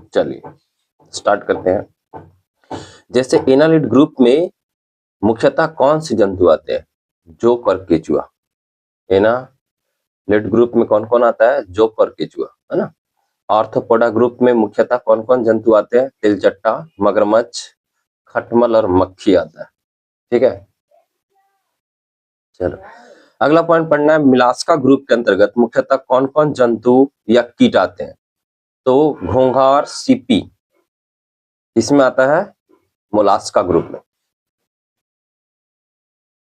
चलिए स्टार्ट करते हैं। जैसे एनालिड ग्रुप में मुख्यतः कौन से जंतु आते हैं? जोंक और केचुआ। एनालिड ग्रुप में कौन कौन आता है? जोंक और केचुआ, है ना। आर्थ्रोपोडा ग्रुप में मुख्यतः कौन कौन जंतु आते हैं? तिलचट्टा, मगरमच्छ, खटमल और मक्खी आता है। ठीक है, चलो अगला पॉइंट पढ़ना है। मिलास्का ग्रुप के अंतर्गत मुख्यतः कौन कौन जंतु या कीट आते हैं? तो घोंघा, सीपी इसमें आता है मोलास्का ग्रुप में।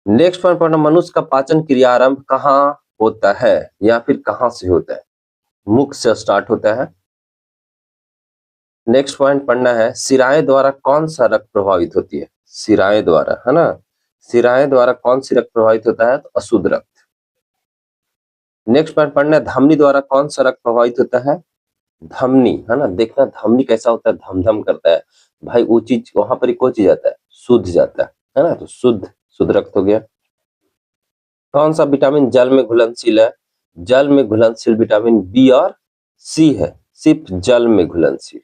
नेक्स्ट पॉइंट पढ़ना, मनुष्य का पाचन क्रिया आरंभ कहाँ होता है या फिर कहाँ से होता है? मुख से स्टार्ट होता है। नेक्स्ट पॉइंट पढ़ना है, शिराएं द्वारा कौन सा रक्त प्रभावित होती है? शिराएं द्वारा, है ना। शिराएं द्वारा कौन सी रक्त प्रभावित होता है? तो अशुद्ध रक्त। नेक्स्ट पॉइंट पढ़ना है, धमनी द्वारा कौन सा रक्त प्रभावित होता है? धमनी, है ना। देखना धमनी कैसा होता है, धमधम करता है भाई, वो चीज वहां पर ही चीज जाता है, शुद्ध जाता है ना। तो शुद्ध रक्त हो गया। कौन सा विटामिन जल में घुलनशील है? जल में घुलनशील विटामिन बी और सी है, सिर्फ जल में घुलनशील।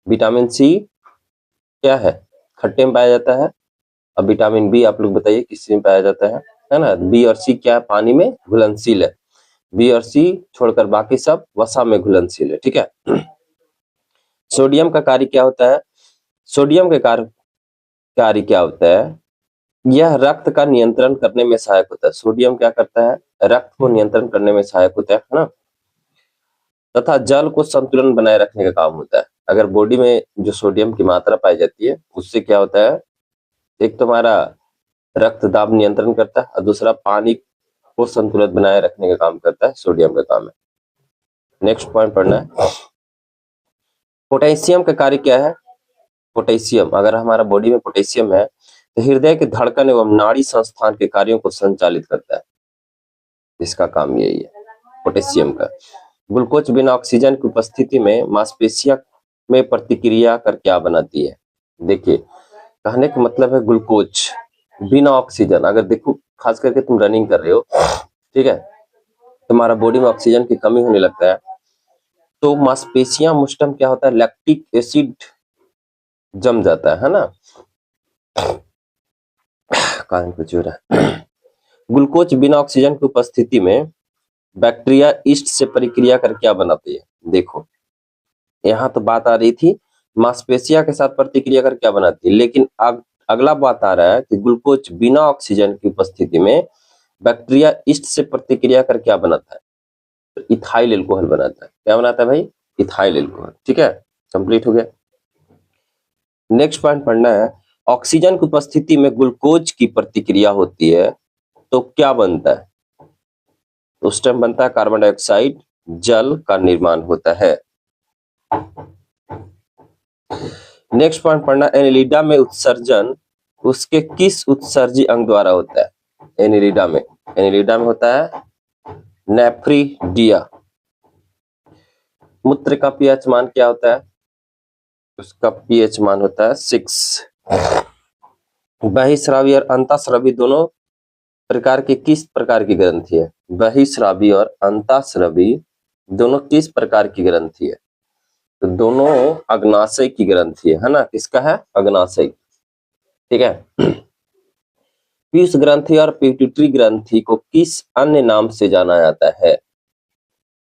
विटामिन सी क्या है? खट्टे में पाया जाता है। अब विटामिन बी आप लोग बताइए किस में पाया जाता है ना। बी और सी क्या है? पानी में घुलनशील है। बी और सी छोड़कर बाकी सब वसा में घुलनशील है। ठीक है। सोडियम का कार्य क्या होता है? सोडियम के कार्य क्या होता है? यह रक्त का नियंत्रण करने में सहायक होता है। सोडियम क्या करता है? रक्त को नियंत्रण करने में सहायक होता है ना। तथा जल को संतुलन बनाए रखने का काम होता है। अगर बॉडी में जो सोडियम की मात्रा पाई जाती है उससे क्या होता है? एक तो हमारा रक्त दाब नियंत्रण करता है और दूसरा पानी को संतुलित बनाए रखने का काम करता है। सोडियम का काम है। नेक्स्ट पॉइंट पढ़ना है, पोटेशियम का कार्य क्या है? पोटेशियम, अगर हमारा बॉडी में पोटेशियम है तो हृदय के धड़कन एवं नाड़ी संस्थान के कार्यों को संचालित करता है। इसका काम यही है पोटेशियम का। ग्लूकोज बिना ऑक्सीजन की उपस्थिति में मांसपेशियों में प्रतिक्रिया कर क्या बनाती है? देखिए कहने का मतलब है ग्लूकोज बिना ऑक्सीजन, अगर देखो खास करके तुम रनिंग कर रहे हो, ठीक है, तुम्हारा बॉडी में ऑक्सीजन की कमी होने लगता है तो मांसपेशियां मुस्टम क्या होता है? लैक्टिक एसिड जम जाता है ना। कारण कुछ हो रहा है। ग्लूकोज बिना ऑक्सीजन की उपस्थिति में बैक्टीरिया ईस्ट से प्रक्रिया कर क्या बनाती है? देखो यहाँ तो बात आ रही थी मांसपेशिया के साथ प्रतिक्रिया कर क्या बनाती है, लेकिन अब अगला बात आ रहा है कि ग्लूकोज बिना ऑक्सीजन की उपस्थिति में बैक्टीरिया ईस्ट से प्रतिक्रिया कर क्या बनाता है? तो इथाइल एल्कोहल बनाता है। क्या बनाता है भाई? Ethyl alcohol. ठीक है, कंप्लीट हो गया। नेक्स्ट पॉइंट पढ़ना है, ऑक्सीजन की उपस्थिति में ग्लूकोज की प्रतिक्रिया होती है तो क्या बनता है? उस टाइम बनता है कार्बन डाइऑक्साइड, जल का निर्माण होता है। नेक्स्ट पॉइंट पढ़ना, एनिलिडा में उत्सर्जन उसके किस उत्सर्जी अंग द्वारा होता है? एनिलिडा में होता है नेफ्रिडिया। मूत्र का पीएच मान क्या होता है? उसका पीएच मान होता है 6। बहिस्रावी और अंतःस्रावी दोनों प्रकार की किस प्रकार की ग्रंथि है? बहिस्रावी और अंतःस्रावी दोनों किस प्रकार की ग्रंथि है? तो दोनों अग्नाशय की ग्रंथि है ना। किसका है? अग्नाशय। ठीक है। पीयूष ग्रंथि और पिट्यूटरी ग्रंथि को किस अन्य नाम से जाना जाता है?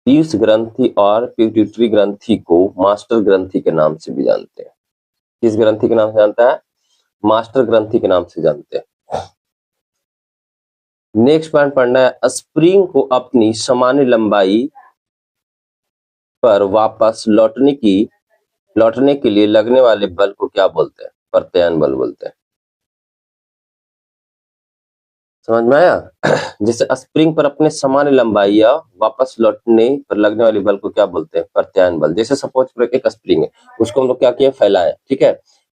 पीयूष ग्रंथि और पिट्यूटरी ग्रंथि को मास्टर ग्रंथि के नाम से भी जानते हैं। किस ग्रंथि के नाम से जानता है? मास्टर ग्रंथि के नाम से जानते हैं। नेक्स्ट पॉइंट पढ़ना है, स्प्रिंग को अपनी सामान्य लंबाई पर वापस लौटने के लिए लगने वाले बल को क्या बोलते हैं? प्रत्यायन बल बोलते हैं। समझ में आया? जैसे स्प्रिंग पर अपने सामान्य लंबाई या वापस लौटने पर लगने वाले बल को क्या बोलते हैं? प्रत्यायन बल। जैसे सपोज पर एक स्प्रिंग है, उसको हम लोग क्या किए? फैलाए, ठीक है,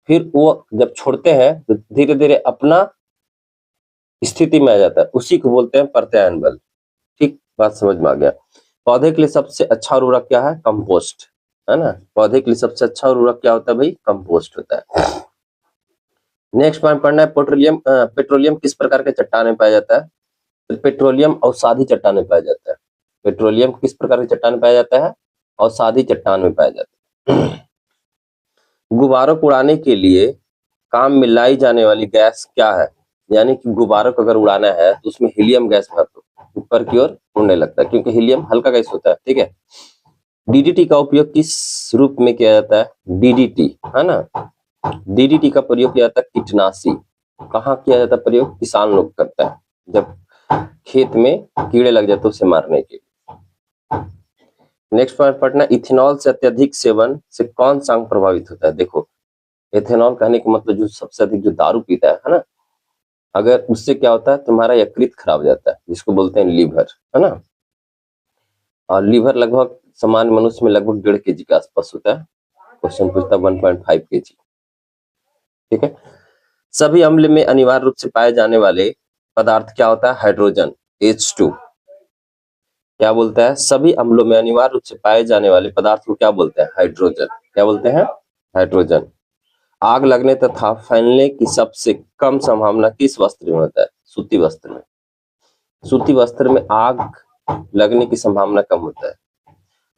फिर वो जब छोड़ते हैं तो धीरे धीरे अपना स्थिति में आ जाता है, उसी को बोलते हैं प्रत्यायन बल। ठीक, बात समझ में आ गया। पौधे के लिए सबसे अच्छा उर्वरक क्या है? कंपोस्ट, है ना। पौधे के लिए सबसे अच्छा उर्वरक क्या होता है भाई? कंपोस्ट होता है। नेक्स्ट पॉइंट पढ़ना है, पेट्रोलियम किस प्रकार के चट्टान में पाया जाता है? तो पेट्रोलियम अवसादी चट्टान में पाया जाता है। पेट्रोलियम किस प्रकार के चट्टान में पाया जाता है? अवसादी चट्टान में पाया जाता है। गुब्बारों को उड़ाने के लिए काम में लाई जाने वाली गैस क्या है? यानी कि गुब्बारों को अगर उड़ाना है तो उसमें हीलियम गैस भर दो, ऊपर की ओर उड़ने लगता है, क्योंकि हीलियम हल्का गैस होता है। ठीक है। डीडीटी का उपयोग किस रूप में किया जाता है? डीडीटी, है ना, डीडीटी का प्रयोग किया जाता है कीटनाशी। कहाँ किया जाता है प्रयोग? किसान लोग करता है, जब खेत में कीड़े लग जाते उसे मारने के लिए। नेक्स्ट पॉइंट पढ़ना, इथेनॉल से अत्यधिक सेवन से कौन सा अंग प्रभावित होता है? देखो, इथेनॉल कहने का मतलब जो सबसे अधिक जो दारू पीता है ना, अगर उससे क्या होता है, तुम्हारा यकृत खराब हो जाता है, जिसको बोलते हैं लीवर, है ना। और लीवर लगभग सामान्य मनुष्य में लगभग 1.5 kg के आसपास होता है। क्वेश्चन पूछता है 1.5 kg। ठीक है। सभी अम्ल में अनिवार्य रूप से पाए जाने वाले पदार्थ क्या होता है? Hydrogen, H2। क्या बोलता है? सभी अम्लों में अनिवार्य रूप से पाए जाने वाले पदार्थ को क्या बोलते हैं? हाइड्रोजन। क्या बोलते हैं? हाइड्रोजन। आग लगने तथा फैलने की सबसे कम संभावना किस वस्त्र में होता है? सूती वस्त्र में। सूती वस्त्र में आग लगने की संभावना कम होता है,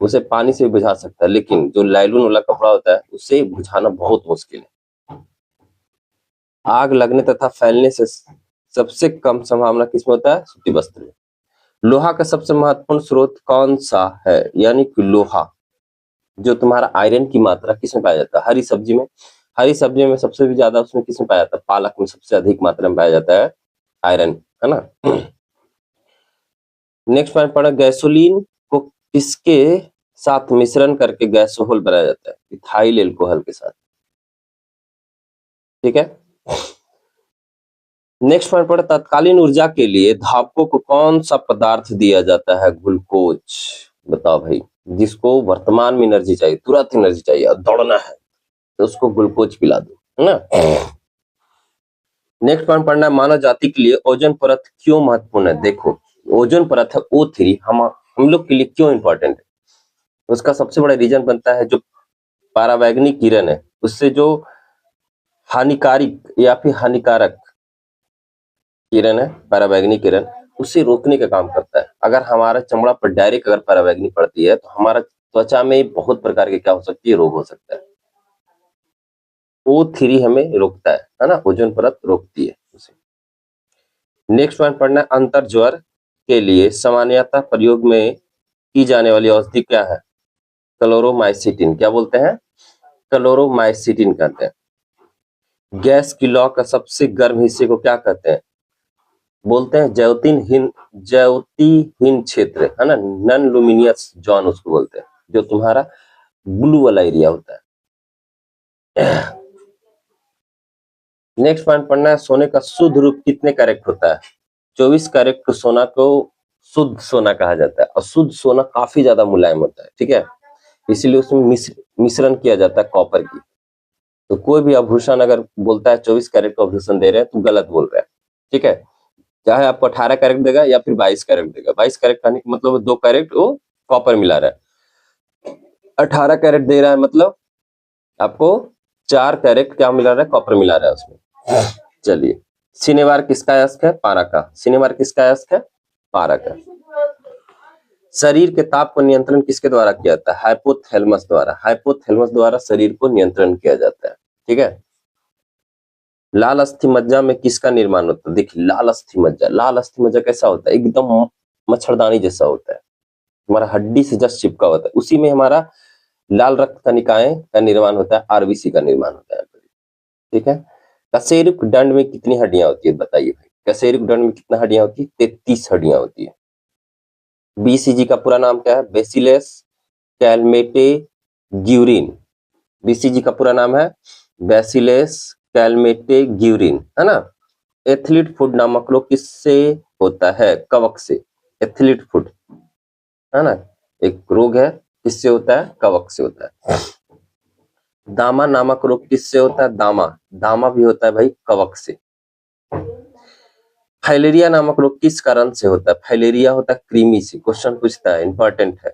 उसे पानी से भी बुझा सकता है, लेकिन जो लाइलून वाला कपड़ा होता है उसे बुझाना बहुत मुश्किल है। आग लगने तथा फैलने से सबसे कम संभावना किसमें होता है? सूती वस्त्र में। लोहा का सबसे महत्वपूर्ण स्रोत कौन सा है? यानी कि लोहा, जो तुम्हारा आयरन की मात्रा किसमें पाया जाता है? हरी सब्जी में। हरी सब्जी में सबसे भी ज्यादा उसमें किसमें पाया जाता है? पालक में सबसे अधिक मात्रा में पाया जाता है आयरन, है ना। नेक्स्ट पॉइंट पढ़ा, गैसोलीन को किसके साथ मिश्रण करके गैसोहोल बनाया जाता है? इथाइल एल्कोहल के साथ। ठीक है। नेक्स्ट पॉइंट पढ़ा, तत्कालीन ऊर्जा के लिए धावकों को कौन सा पदार्थ दिया जाता है? ग्लूकोज। बताओ भाई, जिसको वर्तमान में एनर्जी चाहिए, तुरंत एनर्जी चाहिए और दौड़ना है, तो उसको ग्लूकोज पिला दो, है ना। नेक्स्ट पॉइंट पढ़ना है, मानव जाति के लिए ओजोन परत क्यों महत्वपूर्ण है? देखो, ओजोन परत है O3, हम लोग के लिए क्यों इंपॉर्टेंट है? उसका सबसे बड़ा रीजन बनता है जो परावैंगनिक किरण है, उससे जो हानिकारिक या फिर हानिकारक किरण है, परावैंगनिक किरण, उसे रोकने का काम करता है। अगर हमारा चमड़ा पर डायरेक्ट अगर परावैंगनी पड़ती है तो हमारा त्वचा में बहुत प्रकार के क्या हो सकती है? रोग हो सकता है। O3 हमें रोकता है ना, ओजोन परत रोकती है उसे। नेक्स्ट पॉइंट पढ़ना है, अंतर ज्वर के लिए सामान्यतः प्रयोग में की जाने वाली औषधि क्या है? क्लोरोमाइसिटिन। क्या बोलते हैं? क्लोरोमाइसिटिन कहते हैं। गैस की लौ का सबसे गर्म हिस्से को क्या कहते हैं? बोलते हैं ज्योतिहीन क्षेत्र, है ना, नॉन लुमिनियस जोन उसको बोलते हैं, जो तुम्हारा ब्लू वाला एरिया होता है। नेक्स्ट पॉइंट पढ़ना है, सोने का शुद्ध रूप कितने कैरेट होता है? 24 कैरेट सोना को शुद्ध सोना कहा जाता है, और शुद्ध सोना काफी ज्यादा मुलायम होता है। ठीक है, इसीलिए उसमें मिश्रण किया जाता है कॉपर की। तो कोई भी आभूषण अगर बोलता है 24 कैरेट का आभूषण दे रहे हैं तो गलत बोल रहे हैं। ठीक है, चाहे आपको 18 कैरेट देगा या फिर 22 कैरेट देगा। 22 कैरेट कहने का मतलब 2 कैरेट वो कॉपर मिला रहा है। 18 कैरेट दे रहा है मतलब आपको 4 कैरेट क्या मिला रहा है? कॉपर मिला रहा है उसमें। चलिए, सिनेवार किसका अयस्क है? पारा का। सिनेवार किसका अयस्क है? पारा का। शरीर के ताप को नियंत्रण किसके द्वारा किया जाता है? हाइपोथैलेमस द्वारा। हाइपोथैलेमस द्वारा शरीर को नियंत्रण किया जाता है। ठीक है। लाल अस्थि मज्जा में किसका निर्माण होता है? देखिए, लाल अस्थि मज्जा, लाल अस्थि मज्जा कैसा होता है? एकदम मच्छरदानी जैसा होता है, हमारा हड्डी से जस्ट चिपका होता है, उसी में हमारा लाल रक्त कणिकाएं का निर्माण होता है, आरबीसी का निर्माण होता है। ठीक है। कशेरुक दंड में कितनी हड्डियां होती है? बताइए भाई, कशेरुक दंड में कितना हड्डियां होती है? 33 हड्डियां होती है। बीसीजी का पूरा नाम क्या है? बेसिलस कैलमेटेग्यूरिन। बीसीजी का पूरा नाम है बेसिलस कैलमेटेग्यूरिन, है ना। एथलीट फुट नामक रोग किससे होता है? कवक से। एथलीट फुट, है ना, एक रोग है, किससे होता है? कवक से होता है। दामा नामक रोग किससे होता है? दामा, दामा भी होता है भाई कवक से। फाइलेरिया नामक रोग किस कारण से होता है? फाइलेरिया होता है कृमि से। क्वेश्चन पूछता है, इंपॉर्टेंट है।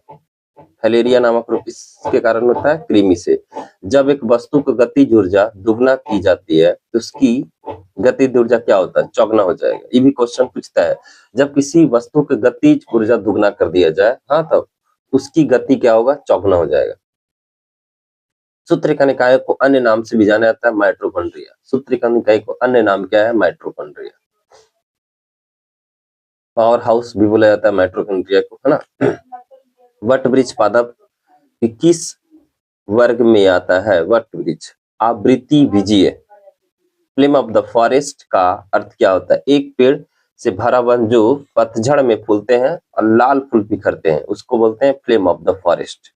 फाइलेरिया नामक रोग किसके कारण होता है? कृमि से। जब एक वस्तु को गतिज ऊर्जा दुगना की जाती है तो उसकी गतिज ऊर्जा क्या होता है? चौगुना हो जाएगा। ये भी क्वेश्चन पूछता है, जब किसी वस्तु की गतिज ऊर्जा दुगना कर दिया जाए, हाँ, तब उसकी गति क्या होगा? चौगुना हो जाएगा। सूत्रिका निकाय को अन्य नाम से भी जाना जाता है माइटोकॉन्ड्रिया। सूत्रिका निकाय को अन्य नाम क्या है? माइटोकॉन्ड्रिया। पावर हाउस भी बोला जाता है माइटोकॉन्ड्रिया को, है ना। वटवृक्ष पादप किस वर्ग में आता है? वटवृक्ष आवृत्ति बीजीय। फ्लेम ऑफ द फॉरेस्ट का अर्थ क्या होता है? एक पेड़ से भरा वन जो पतझड़ में फूलते हैं और लाल फूल बिखरते हैं, उसको बोलते हैं flame of the forest.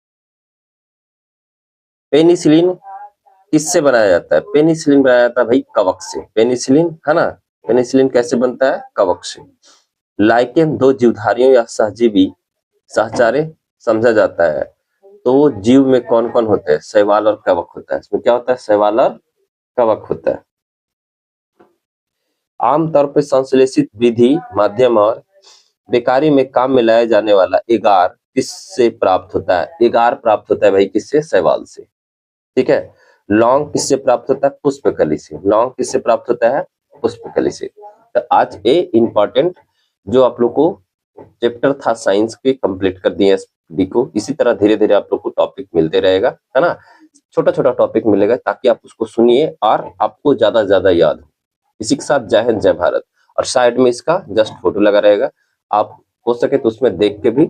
Penicillin किससे बनाया जाता है? पेनिसिलिन बनाया जाता है भाई कवक से। पेनिसिलिन, है ना। पेनिसिलिन कैसे बनता है? कवक से। लाइकेन दो जीवधारियों या सहजीवी सहचारे समझा जाता है, तो जीव में कौन कौन होते हैं? शैवाल और कवक होता है। इसमें क्या होता है? शैवाल और कवक होता है। आमतौर पर संश्लेषित विधि माध्यम और बेकारी में काम में लाया जाने वाला एगार किससे प्राप्त होता है? एगार प्राप्त होता है भाई किससे? शैवाल से। ठीक है। लौंग किससे प्राप्त होता है? पुष्पकली से। लौंग किससे प्राप्त होता है? पुष्पकली से। तो आज ये इंपॉर्टेंट जो आप लोग को चैप्टर था साइंस के कंप्लीट कर दिए एसडी को। इसी तरह धीरे धीरे आप लोग को टॉपिक मिलते रहेगा, है ना। छोटा छोटा टॉपिक मिलेगा ताकि आप उसको सुनिए और आपको ज्यादा ज्यादा याद हो। इसी के साथ जय हिंद जय भारत। और साइड में इसका जस्ट फोटो लगा रहेगा, आप हो सके तो उसमें देख के भी